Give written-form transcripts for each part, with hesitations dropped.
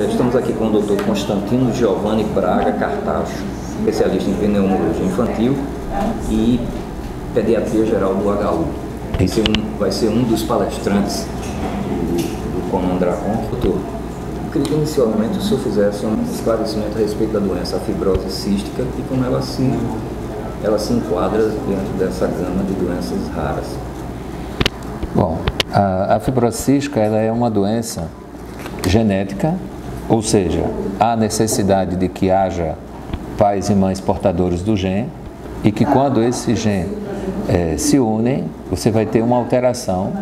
Estamos aqui com o Dr. Constantino Giovanni Braga Cartacho, especialista em pneumologia infantil e pediatria geral do HU. Vai ser um dos palestrantes do Comandracon. Doutor, eu queria que inicialmente o senhor fizesse um esclarecimento a respeito da doença, a fibrose cística, e como ela se enquadra dentro dessa gama de doenças raras. Bom, a fibrose cística ela é uma doença genética, ou seja, há necessidade de que haja pais e mães portadores do gene e que quando esse gene se unem, você vai ter uma alteração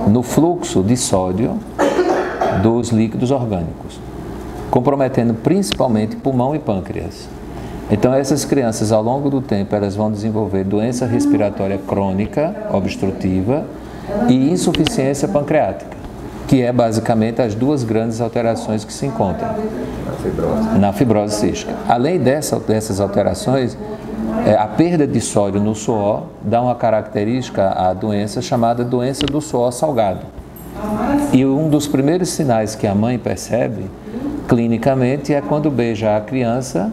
no fluxo de sódio dos líquidos orgânicos, comprometendo principalmente pulmão e pâncreas. Então essas crianças ao longo do tempo elas vão desenvolver doença respiratória crônica, obstrutiva e insuficiência pancreática, que é basicamente as duas grandes alterações que se encontram na fibrose cística. Além dessas alterações, a perda de sódio no suor dá uma característica à doença chamada doença do suor salgado. E um dos primeiros sinais que a mãe percebe clinicamente é quando beija a criança,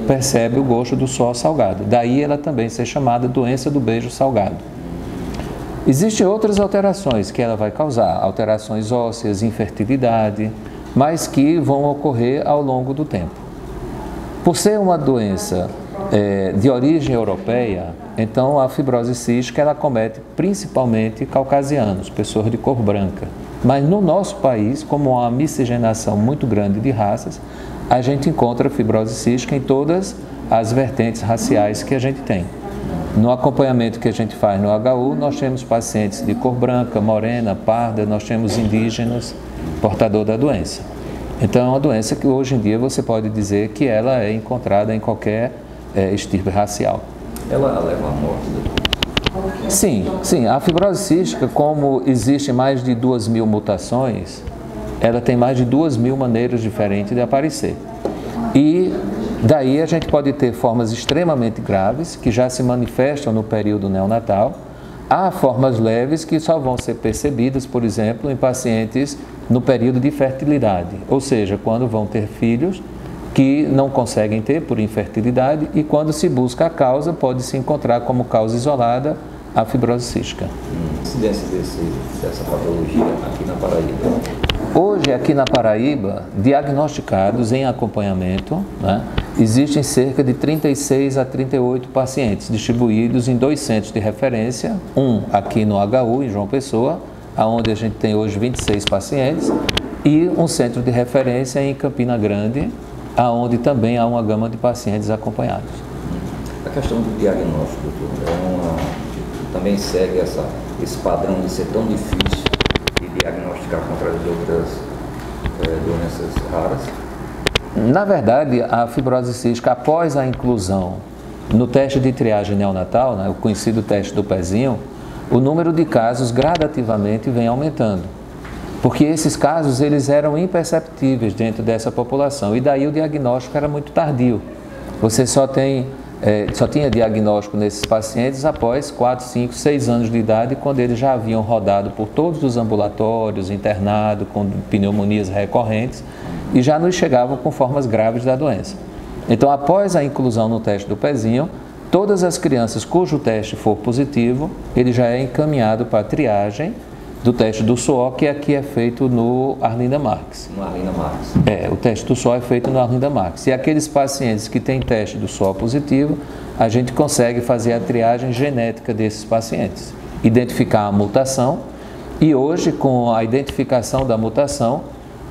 percebe o gosto do suor salgado. Daí ela também ser chamada doença do beijo salgado. Existem outras alterações que ela vai causar, alterações ósseas, infertilidade, mas que vão ocorrer ao longo do tempo. Por ser uma doença de origem europeia, então a fibrose cística ela acomete principalmente caucasianos, pessoas de cor branca. Mas no nosso país, como há uma miscigenação muito grande de raças, a gente encontra fibrose cística em todas as vertentes raciais que a gente tem. No acompanhamento que a gente faz no HU, nós temos pacientes de cor branca, morena, parda, nós temos indígenas, portador da doença. Então é uma doença que hoje em dia você pode dizer que ela é encontrada em qualquer estirpe racial. Ela leva à morte, doutor? Sim. A fibrose cística, como existem mais de 2.000 mutações, ela tem mais de 2.000 maneiras diferentes de aparecer. E daí a gente pode ter formas extremamente graves, que já se manifestam no período neonatal. Há formas leves que só vão ser percebidas, por exemplo, em pacientes no período de fertilidade, ou seja, quando vão ter filhos que não conseguem ter por infertilidade e quando se busca a causa, pode se encontrar como causa isolada a fibrose cística. Incidência dessa patologia aqui na Paraíba? Hoje, aqui na Paraíba, diagnosticados em acompanhamento, existem cerca de 36 a 38 pacientes distribuídos em 2 centros de referência, um aqui no HU, em João Pessoa, onde a gente tem hoje 26 pacientes, e um centro de referência em Campina Grande, onde também há uma gama de pacientes acompanhados. A questão do diagnóstico, doutor, também segue esse padrão de ser tão difícil de diagnosticar contra as outras doenças raras? Na verdade, a fibrose cística, após a inclusão no teste de triagem neonatal, o conhecido teste do pezinho, o número de casos gradativamente vem aumentando. Porque esses casos eles eram imperceptíveis dentro dessa população e daí o diagnóstico era muito tardio. Você só tinha diagnóstico nesses pacientes após 4, 5, 6 anos de idade, quando eles já haviam rodado por todos os ambulatórios, internado com pneumonias recorrentes e já nos chegavam com formas graves da doença. Então, após a inclusão no teste do pezinho, todas as crianças cujo teste for positivo, ele já é encaminhado para a triagem do teste do suor, que aqui é feito no Arlinda Marques. No Arlinda Marques. O teste do suor é feito no Arlinda Marques. E aqueles pacientes que têm teste do suor positivo, a gente consegue fazer a triagem genética desses pacientes, identificar a mutação e hoje, com a identificação da mutação,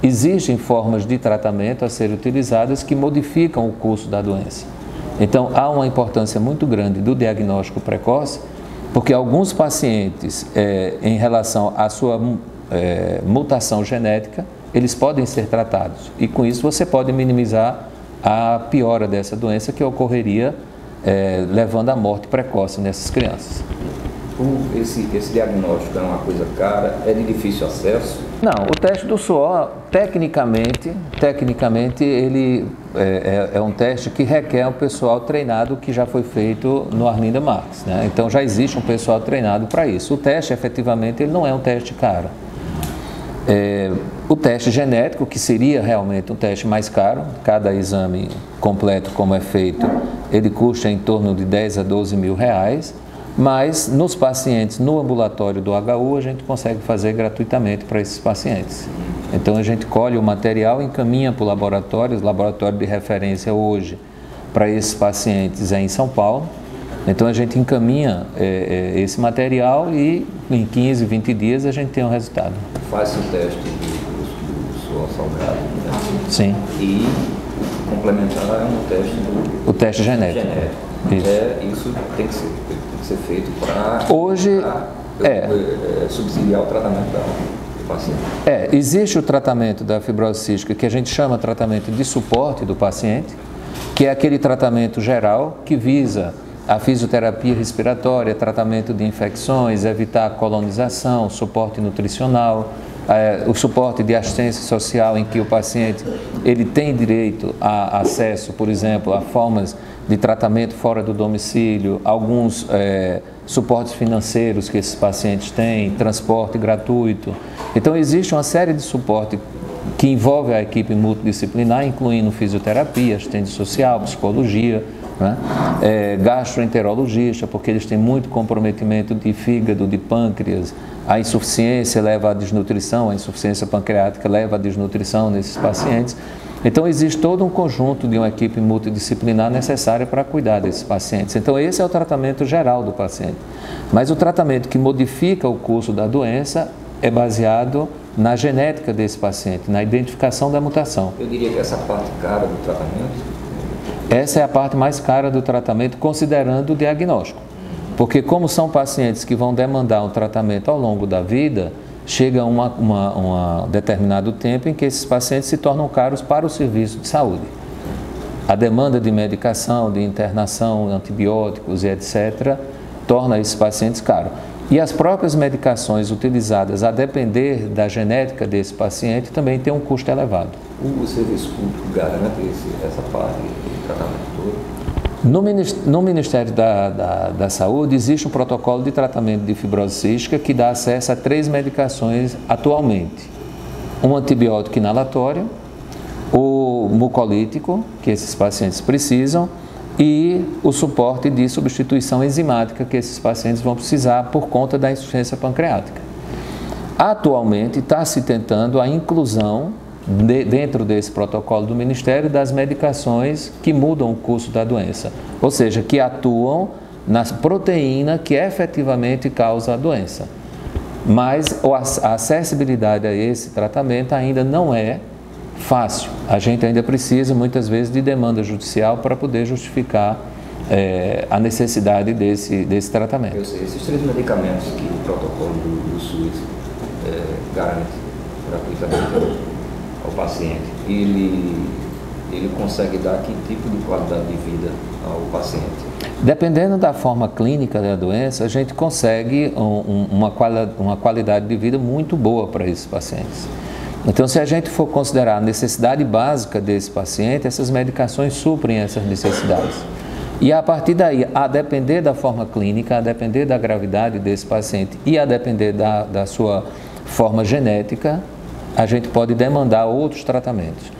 existem formas de tratamento a serem utilizadas que modificam o curso da doença. Então, há uma importância muito grande do diagnóstico precoce, porque alguns pacientes, em relação à sua mutação genética, eles podem ser tratados. E com isso você pode minimizar a piora dessa doença que ocorreria levando à morte precoce nessas crianças. Esse diagnóstico é uma coisa cara, é de difícil acesso? Não, o teste do suor, tecnicamente ele é um teste que requer um pessoal treinado que já foi feito no Arlinda Marques, Então já existe um pessoal treinado para isso. O teste, efetivamente, ele não é um teste caro. O teste genético, que seria realmente um teste mais caro, cada exame completo como é feito, ele custa em torno de 10 a 12 mil reais, mas nos pacientes no ambulatório do HU a gente consegue fazer gratuitamente para esses pacientes. Então a gente colhe o material, encaminha para o laboratório de referência hoje para esses pacientes é em São Paulo. Então a gente encaminha esse material e em 15, 20 dias a gente tem um resultado. Faz o teste do suor salgado, né? Sim. E complementar um teste o teste genético. Isso tem que ser feito para subsidiar o tratamento do paciente. Existe o tratamento da fibrose cística que a gente chama tratamento de suporte do paciente, que é aquele tratamento geral que visa a fisioterapia respiratória, tratamento de infecções, evitar a colonização, suporte nutricional, o suporte de assistência social em que o paciente ele tem direito a acesso, por exemplo, a formas de tratamento fora do domicílio, alguns suportes financeiros que esses pacientes têm, transporte gratuito. Então existe uma série de suporte que envolve a equipe multidisciplinar, incluindo fisioterapia, assistente social, psicologia, né? Gastroenterologista, porque eles têm muito comprometimento de fígado, de pâncreas, a insuficiência leva à desnutrição, a insuficiência pancreática leva à desnutrição nesses pacientes. Então existe todo um conjunto de uma equipe multidisciplinar necessária para cuidar desses pacientes. Então esse é o tratamento geral do paciente. Mas o tratamento que modifica o curso da doença é baseado na genética desse paciente, na identificação da mutação. Eu diria que essa parte cara do tratamento... Essa é a parte mais cara do tratamento, considerando o diagnóstico. Porque como são pacientes que vão demandar um tratamento ao longo da vida, chega um determinado tempo em que esses pacientes se tornam caros para o serviço de saúde. A demanda de medicação, de internação, antibióticos e etc., torna esses pacientes caros. E as próprias medicações utilizadas, a depender da genética desse paciente, também tem um custo elevado. O serviço público garante essa parte do tratamento todo? No Ministério da Saúde existe um protocolo de tratamento de fibrose cística que dá acesso a 3 medicações atualmente. Um antibiótico inalatório, o mucolítico, que esses pacientes precisam, e o suporte de substituição enzimática que esses pacientes vão precisar por conta da insuficiência pancreática. Atualmente está se tentando a inclusão dentro desse protocolo do Ministério das medicações que mudam o curso da doença, ou seja, que atuam na proteína que efetivamente causa a doença. Mas a acessibilidade a esse tratamento ainda não é fácil. A gente ainda precisa, muitas vezes, de demanda judicial para poder justificar a necessidade desse tratamento. Eu sei, esses 3 medicamentos que o protocolo do SUS garante gratuitamente ao paciente, ele consegue dar que tipo de qualidade de vida ao paciente? Dependendo da forma clínica da doença, a gente consegue uma qualidade de vida muito boa para esses pacientes. Então, se a gente for considerar a necessidade básica desse paciente, essas medicações suprem essas necessidades. E a partir daí, a depender da forma clínica, a depender da gravidade desse paciente e a depender da sua forma genética, a gente pode demandar outros tratamentos.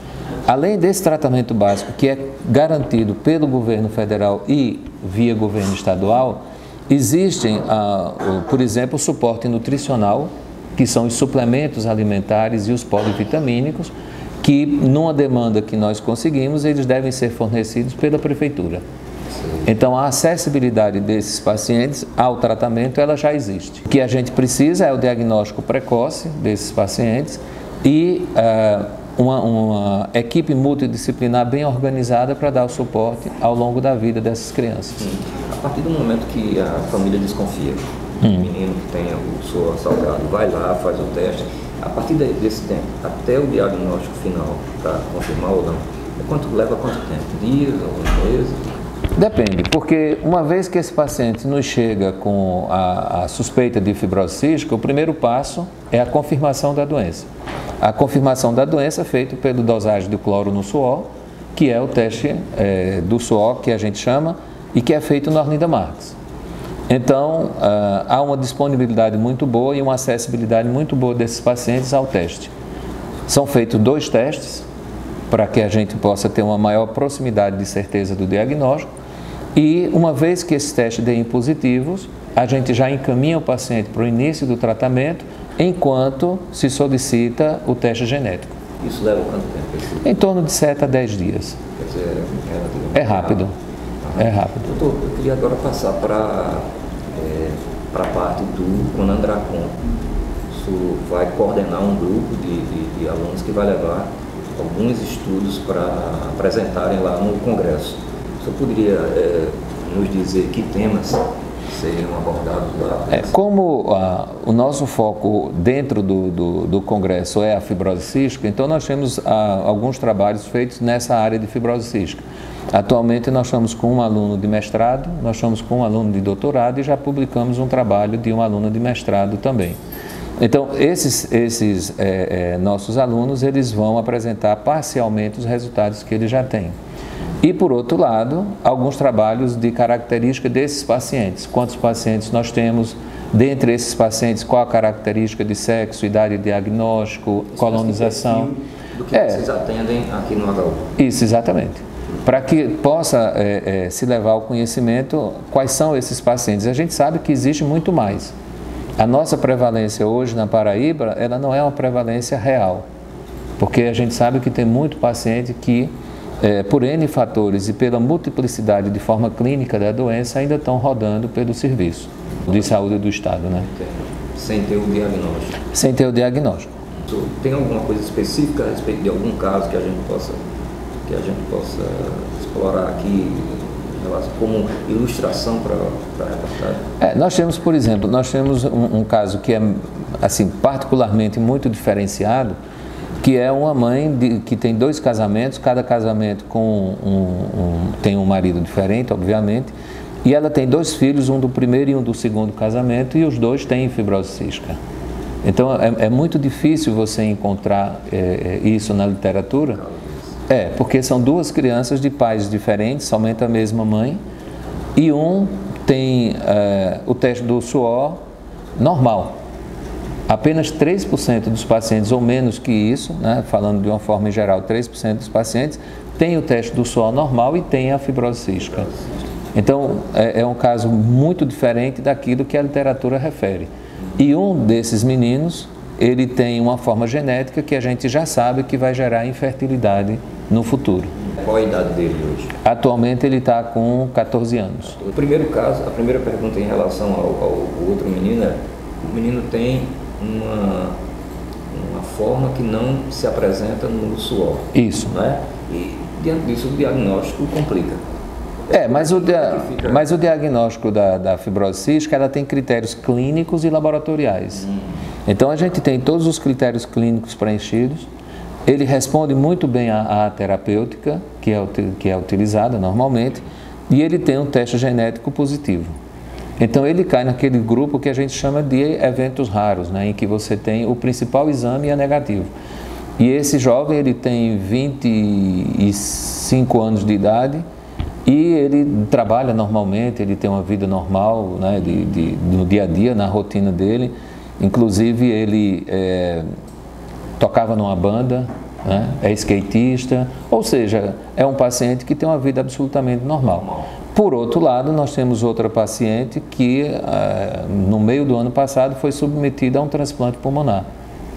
Além desse tratamento básico, que é garantido pelo governo federal e via governo estadual, existem, por exemplo, o suporte nutricional, que são os suplementos alimentares e os polivitamínicos, que numa demanda que nós conseguimos, eles devem ser fornecidos pela prefeitura. Então a acessibilidade desses pacientes ao tratamento, ela já existe. O que a gente precisa é o diagnóstico precoce desses pacientes e uma equipe multidisciplinar bem organizada para dar o suporte ao longo da vida dessas crianças. A partir do momento que a família desconfia, o menino que tem o suor salgado vai lá, faz o teste, a partir desse tempo, até o diagnóstico final para confirmar ou não, leva quanto tempo? Dias, alguns meses? Depende, porque uma vez que esse paciente nos chega com a suspeita de fibrose cística, o primeiro passo é a confirmação da doença. A confirmação da doença é feita pela dosagem de cloro no suor, que é o teste do suor que a gente chama e que é feito no Arlinda Marques. Então, há uma disponibilidade muito boa e uma acessibilidade muito boa desses pacientes ao teste. São feitos 2 testes para que a gente possa ter uma maior proximidade de certeza do diagnóstico e, uma vez que esses testes deem positivos, a gente já encaminha o paciente para o início do tratamento, enquanto se solicita o teste genético. Isso leva quanto tempo? Em torno de 7 a 10 dias. Quer dizer, é rápido. É rápido. Doutor, eu queria agora passar para a parte do Conandracon. Isso vai coordenar um grupo de alunos que vai levar alguns estudos para apresentarem lá no congresso. O senhor poderia nos dizer que temas seriam abordados lá? Como o nosso foco dentro do congresso é a fibrose cística, então nós temos alguns trabalhos feitos nessa área de fibrose cística. Atualmente nós estamos com um aluno de mestrado, nós estamos com um aluno de doutorado e já publicamos um trabalho de um aluno de mestrado também. Então, esses nossos alunos, eles vão apresentar parcialmente os resultados que eles já têm. E, por outro lado, alguns trabalhos de característica desses pacientes. Quantos pacientes nós temos? Dentre esses pacientes, qual a característica de sexo, idade de diagnóstico, colonização. Do que vocês atendem aqui no HU. Isso, exatamente. Para que possa se levar ao conhecimento quais são esses pacientes. A gente sabe que existe muito mais. A nossa prevalência hoje na Paraíba, ela não é uma prevalência real, porque a gente sabe que tem muito paciente que, por N fatores e pela multiplicidade de forma clínica da doença, ainda estão rodando pelo serviço de saúde do Estado, né? Sem ter o diagnóstico. Sem ter o diagnóstico. Tem alguma coisa específica a respeito de algum caso que a gente possa explorar aqui como ilustração para a reportagem? Nós temos, por exemplo, um caso que é assim, particularmente muito diferenciado, que é uma mãe que tem 2 casamentos, cada casamento tem um marido diferente, obviamente, e ela tem 2 filhos, um do primeiro e um do segundo casamento, e os 2 têm fibrose cística. Então, é muito difícil você encontrar isso na literatura. Porque são 2 crianças de pais diferentes, somente a mesma mãe, e um tem o teste do suor normal. Apenas 3% dos pacientes, ou menos que isso, né, falando de uma forma geral, 3% dos pacientes tem o teste do suor normal e tem a fibrose cística. Então, é um caso muito diferente daquilo que a literatura refere. E um desses meninos, ele tem uma forma genética que a gente já sabe que vai gerar infertilidade no futuro. Qual a idade dele hoje? Atualmente ele está com 14 anos. O primeiro caso, a primeira pergunta em relação ao outro menino é: o menino tem uma forma que não se apresenta no suor. Isso. Né? E diante disso o diagnóstico complica. Mas o diagnóstico da fibrose cística, ela tem critérios clínicos e laboratoriais. Então a gente tem todos os critérios clínicos preenchidos. Ele responde muito bem à terapêutica que é utilizada normalmente, e ele tem um teste genético positivo. Então ele cai naquele grupo que a gente chama de eventos raros, né, em que você tem o principal exame é negativo. E esse jovem, ele tem 25 anos de idade e ele trabalha normalmente, ele tem uma vida normal, né, no dia a dia, na rotina dele. Inclusive ele tocava numa banda, né? É skatista, ou seja, é um paciente que tem uma vida absolutamente normal. Por outro lado, nós temos outra paciente que no meio do ano passado foi submetida a um transplante pulmonar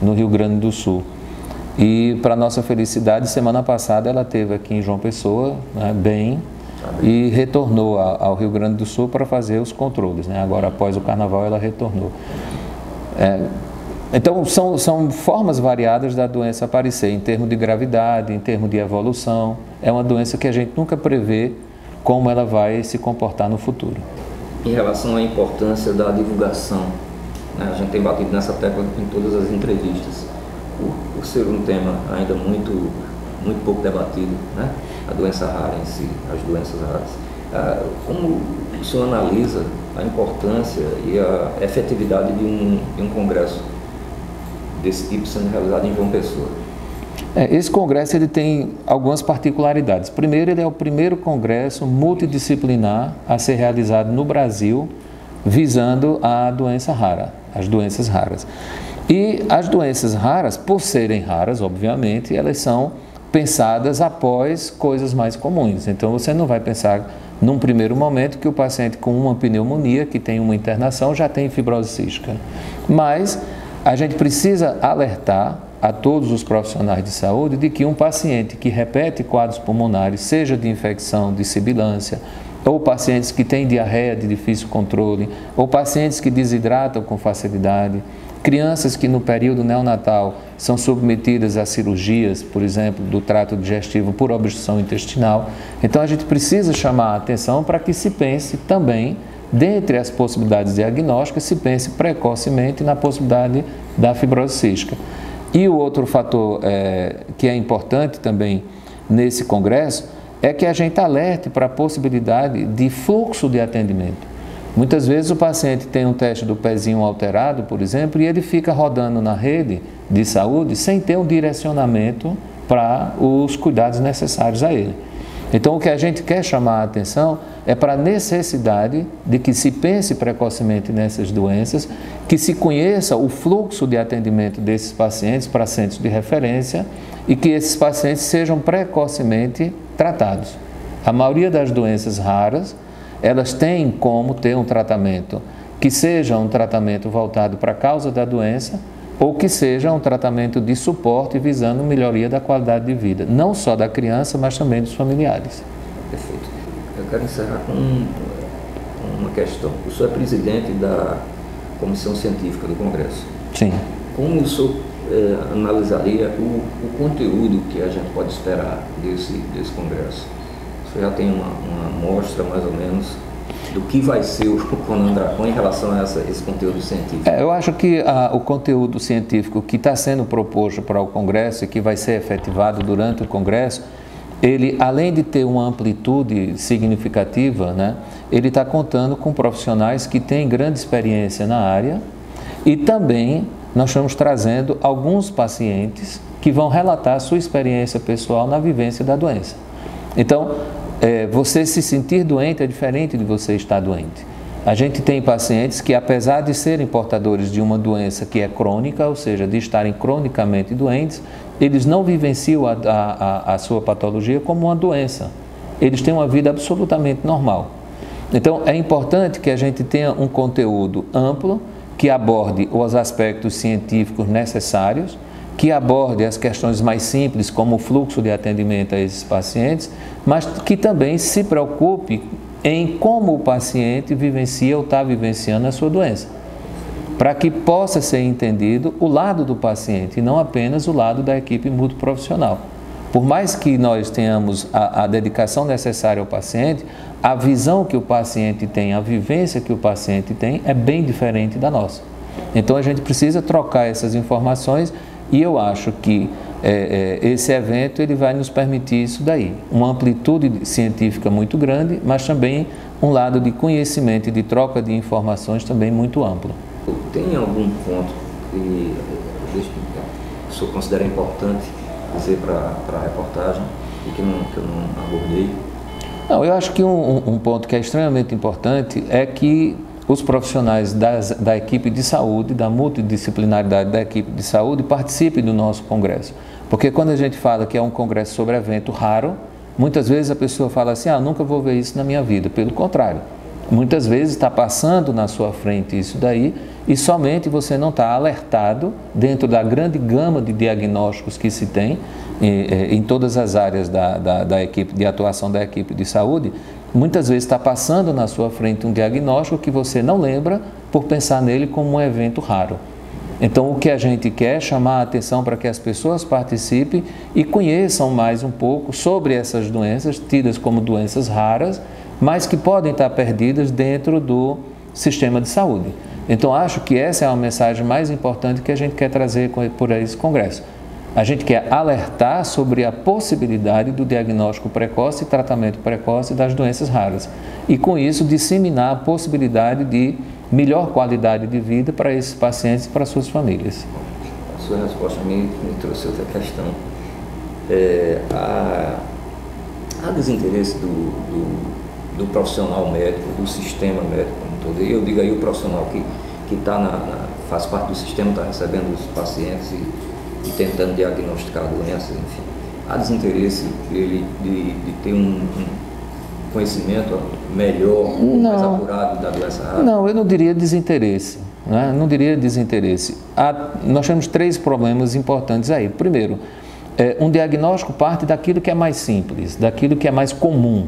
no Rio Grande do Sul. E para nossa felicidade, semana passada ela esteve aqui em João Pessoa, né, bem, e retornou ao Rio Grande do Sul para fazer os controles, né? Agora após o carnaval ela retornou. Então, são formas variadas da doença aparecer, em termos de gravidade, em termos de evolução. É uma doença que a gente nunca prevê como ela vai se comportar no futuro. Em relação à importância da divulgação, né, a gente tem batido nessa tecla em todas as entrevistas, por ser um tema ainda muito pouco debatido, né, a doença rara em si, as doenças raras. Como o senhor analisa a importância e a efetividade de um congresso desse tipo sendo realizado em João Pessoa? Esse congresso ele tem algumas particularidades. Primeiro, ele é o primeiro congresso multidisciplinar a ser realizado no Brasil visando a doença rara, as doenças raras. E as doenças raras, por serem raras, obviamente, elas são pensadas após coisas mais comuns. Então, você não vai pensar, num primeiro momento, que o paciente com uma pneumonia, que tem uma internação, já tem fibrose cística. Mas a gente precisa alertar a todos os profissionais de saúde de que um paciente que repete quadros pulmonares, seja de infecção, de sibilância, ou pacientes que têm diarreia de difícil controle, ou pacientes que desidratam com facilidade, crianças que no período neonatal são submetidas a cirurgias, por exemplo, do trato digestivo por obstrução intestinal. Então a gente precisa chamar a atenção para que se pense também, dentre as possibilidades diagnósticas, se pense precocemente na possibilidade da fibrose cística. E o outro fator que é importante também nesse congresso é que a gente alerte para a possibilidade de fluxo de atendimento. Muitas vezes o paciente tem um teste do pezinho alterado, por exemplo, e ele fica rodando na rede de saúde sem ter um direcionamento para os cuidados necessários a ele. Então, o que a gente quer chamar a atenção é para a necessidade de que se pense precocemente nessas doenças, que se conheça o fluxo de atendimento desses pacientes para centros de referência e que esses pacientes sejam precocemente tratados. A maioria das doenças raras, elas têm como ter um tratamento que seja um tratamento voltado para a causa da doença ou que seja um tratamento de suporte visando melhoria da qualidade de vida, não só da criança, mas também dos familiares. Perfeito. Eu quero encerrar com uma questão. O senhor é presidente da Comissão Científica do Congresso. Sim. Como o senhor analisaria o conteúdo que a gente pode esperar desse Congresso? O senhor já tem uma amostra, mais ou menos, do que vai ser o Conandracon em relação a esse conteúdo científico? Eu acho que o conteúdo científico que está sendo proposto para o Congresso e que vai ser efetivado durante o Congresso, ele, além de ter uma amplitude significativa, né, ele está contando com profissionais que têm grande experiência na área e também nós estamos trazendo alguns pacientes que vão relatar a sua experiência pessoal na vivência da doença. Então, você se sentir doente é diferente de você estar doente. A gente tem pacientes que, apesar de serem portadores de uma doença que é crônica, ou seja, de estarem cronicamente doentes, eles não vivenciam a sua patologia como uma doença. Eles têm uma vida absolutamente normal. Então, é importante que a gente tenha um conteúdo amplo, que aborde os aspectos científicos necessários, que aborde as questões mais simples, como o fluxo de atendimento a esses pacientes, mas que também se preocupe em como o paciente vivencia ou está vivenciando a sua doença, para que possa ser entendido o lado do paciente e não apenas o lado da equipe multiprofissional. Por mais que nós tenhamos a dedicação necessária ao paciente, a visão que o paciente tem, a vivência que o paciente tem é bem diferente da nossa. Então a gente precisa trocar essas informações e eu acho que esse evento ele vai nos permitir isso daí, uma amplitude científica muito grande, mas também um lado de conhecimento e de troca de informações também muito amplo. Tem algum ponto que o senhor considera importante dizer para a reportagem e que eu não abordei? Não, eu acho que um ponto que é extremamente importante é que os profissionais da equipe de saúde, da multidisciplinaridade da equipe de saúde, participem do nosso congresso. Porque quando a gente fala que é um congresso sobre evento raro, muitas vezes a pessoa fala assim, nunca vou ver isso na minha vida. Pelo contrário, muitas vezes está passando na sua frente isso daí e somente você não está alertado dentro da grande gama de diagnósticos que se tem em todas as áreas da equipe de atuação da equipe de saúde. Muitas vezes está passando na sua frente um diagnóstico que você não lembra por pensar nele como um evento raro. Então, o que a gente quer é chamar a atenção para que as pessoas participem e conheçam mais um pouco sobre essas doenças, tidas como doenças raras, mas que podem estar perdidas dentro do sistema de saúde. Então, acho que essa é a mensagem mais importante que a gente quer trazer por esse congresso. A gente quer alertar sobre a possibilidade do diagnóstico precoce e tratamento precoce das doenças raras. E com isso disseminar a possibilidade de melhor qualidade de vida para esses pacientes e para suas famílias. A sua resposta me trouxe outra questão. Há desinteresse do profissional médico, do sistema médico como todo. Eu digo aí o profissional que está faz parte do sistema, está recebendo os pacientes e tentando diagnosticar a doença, enfim. Há desinteresse de ter um conhecimento melhor, mais apurado da doença rara? Não, eu não diria desinteresse. Né? Não diria desinteresse. Nós temos 3 problemas importantes aí. Primeiro, um diagnóstico parte daquilo que é mais simples, daquilo que é mais comum,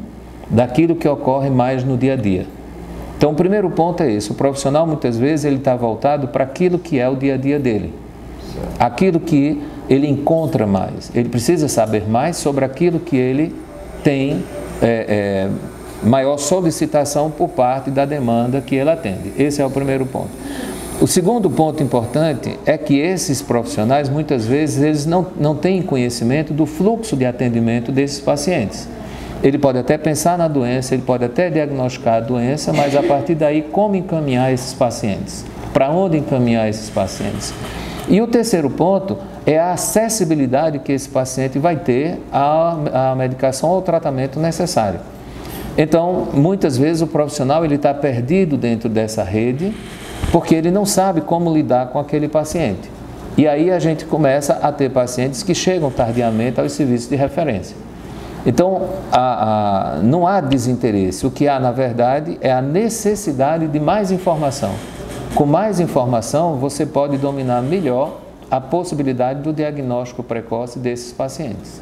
daquilo que ocorre mais no dia a dia. Então, o primeiro ponto é esse. O profissional, muitas vezes, ele está voltado para aquilo que é o dia a dia dele. Certo. Aquilo que ele encontra mais. Ele precisa saber mais sobre aquilo que ele tem maior solicitação por parte da demanda que ele atende. Esse é o primeiro ponto. O segundo ponto importante é que esses profissionais, muitas vezes, eles não têm conhecimento do fluxo de atendimento desses pacientes. Ele pode até pensar na doença, ele pode até diagnosticar a doença, mas a partir daí, como encaminhar esses pacientes? Para onde encaminhar esses pacientes? E o terceiro ponto é a acessibilidade que esse paciente vai ter à medicação ou ao tratamento necessário. Então, muitas vezes o profissional ele está perdido dentro dessa rede, porque ele não sabe como lidar com aquele paciente. E aí a gente começa a ter pacientes que chegam tardiamente aos serviços de referência. Então, não há desinteresse. O que há, na verdade, é a necessidade de mais informação. Com mais informação, você pode dominar melhor a possibilidade do diagnóstico precoce desses pacientes.